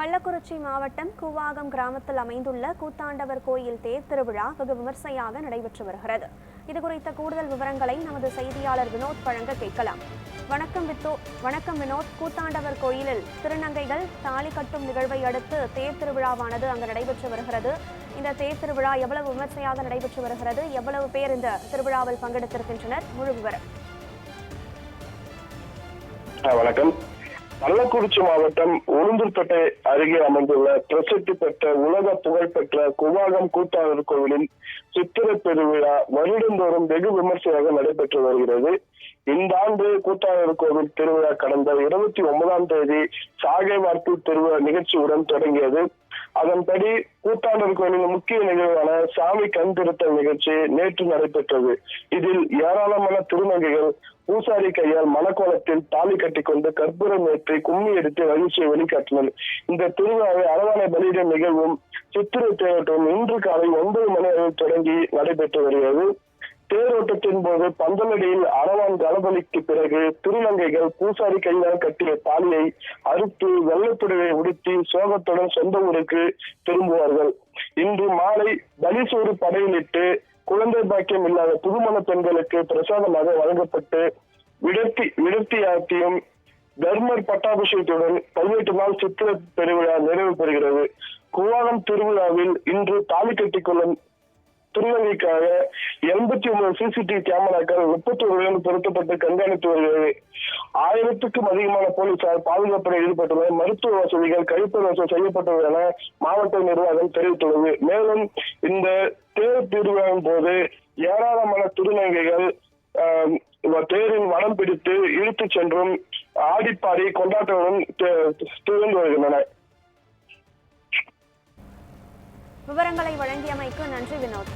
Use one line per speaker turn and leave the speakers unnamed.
கள்ளக்குறிச்சி மாவட்டம் கூவாகம் கிராமத்தில் அமைந்துள்ள கூத்தாண்டவர் கோயில் தேர் திருவிழா வெகு விமர்சையாக நடைபெற்று வருகிறது. இதுகுறித்த கூடுதல் விவரங்களை நமது செய்தியாளர் வினோத் வழங்க கேட்கலாம். வணக்கம் வினோத். கூத்தாண்டவர் கோயிலில் திருநங்கைகள் தாலி கட்டும் நிகழ்வை அடுத்து தேர் திருவிழாவானது அங்கு நடைபெற்று வருகிறது. இந்த தேர் திருவிழா எவ்வளவு விமர்சையாக நடைபெற்று வருகிறது, எவ்வளவு பேர் இந்த திருவிழாவில் பங்கெடுத்திருக்கின்றனர், முழு விவரம்.
வணக்கம். கள்ளக்குறிச்சி மாவட்டம் உளுந்தூர்பேட்டை அருகே அமைந்துள்ள பிரசித்தி பெற்ற உலக புகழ்பெற்ற கூவாகம் கூத்தாண்டவர் கோவிலில் சித்திரை பெருவிழா வருடந்தோறும் வெகு விமர்சையாக நடைபெற்று வருகிறது. இந்த ஆண்டு கூத்தாண்டவர் கோவில் திருவிழா கடந்த 29ஆம் தேதி சாகை வார்ப்பு திருவிழா நிகழ்ச்சியுடன் தொடங்கியது. அதன்படி கூத்தாண்டவர் கோவிலின் முக்கிய நிகழ்வான சாமி கண் திருத்தல் நிகழ்ச்சி நேற்று நடைபெற்றது. இதில் ஏராளமான திருநங்கைகள் பூசாரி கையால் மணக்கோலத்தில் தாலி கட்டிக்கொண்டு கற்பூரம் ஏற்றி கும்மி எடுத்து மகிழ்ச்சியை வெளிக்காட்டினர். இந்த திருவிழாவை அரவானை பலியிடும் நிகழ்வும் சித்திரை தேரோட்டம் இன்று காலை 9 மணி அளவில் தொடங்கி நடைபெற்று வருகிறது. தேரோட்டத்தின் போது பந்தலடியில் அரவான் தளபலிக்கு பிறகு திருநங்கைகள் பூசாரி கையால் கட்டிய தாலியை அறுத்து வெள்ளைப்புடவை உடுத்தி சோகத்துடன் சொந்த ஊருக்கு திரும்புவார்கள். இன்று மாலை பலிசோறு படையிலிட்டு குழந்தை பாக்கியம் இல்லாத புதுமண பெண்களுக்கு பிரசாதமாக வழங்கப்பட்டு விடர்த்தியாத்தியும் தர்மர் பட்டாபிஷேகத்துடன் 18 நாள் சித்திரை பெருவிழா நிறைவு பெறுகிறது. கூவாகம் திருவிழாவில் இன்று தாலி கட்டிக்கொள்ளும் திருநங்கைக்காக 89 சிசிடிவி கேமராக்கள் 31 பொருத்தப்பட்டு கண்காணித்து வருகிறது. 1000க்கும் அதிகமான போலீசார் பாதுகாப்பில் ஈடுபட்டுள்ளனர். மருத்துவ வசதிகள் கழிப்பறை வசதி செய்யப்பட்டுள்ளது என மாவட்ட நிர்வாகம் தெரிவித்துள்ளது. மேலும் இந்த தேர் திருவிழாவின் போது ஏராளமான திருநங்கைகள் தேரின் வனம் பிடித்து இழுத்து சென்றும் ஆடிப்பாடி கொண்டாட்டங்களும் திகழ்ந்து வருகின்றன.
விவரங்களை வழங்கியமைக்கு நன்றி வினோத்.